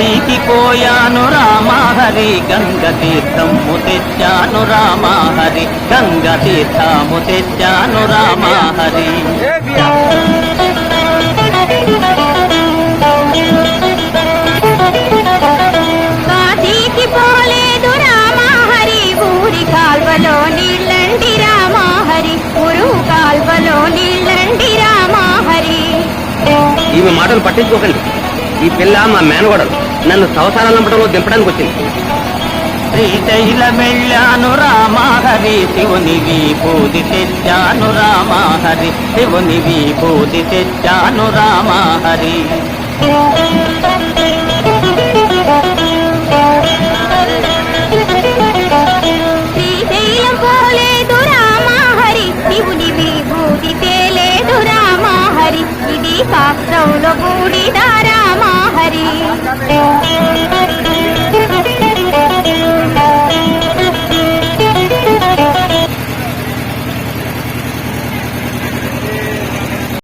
కాశీకి పోయాను రామహరి గంగ తీర్థము తెచ్చాను రామహరి గంగ తీర్థము తెచ్చాను రామహరి కాశీకి పోలేదు రామహరి ఊరి కాల్వలో నీళ్ళండి రామహరి ఊరు కాల్వలో నీళ్ళండి రామహరి. ఈమె మాటలు పట్టించుకోకండి. ఈ పిల్ల మా మేనగోడలు నన్ను సంవత్సరాల నంపడంలో దింపడానికి వచ్చింది. శ్రీశైలం వెళ్ళాను రామహరి శివుని విభూతి తెచ్చాను రామహరి శివుని విభూతి తెచ్చాను రామహరి. శ్రీశైలం పోలేదు రామహరి శివుని విభూతి తేలేదు రామహరి ఇది శాస్త్రంలో కూడిదా రామహరి.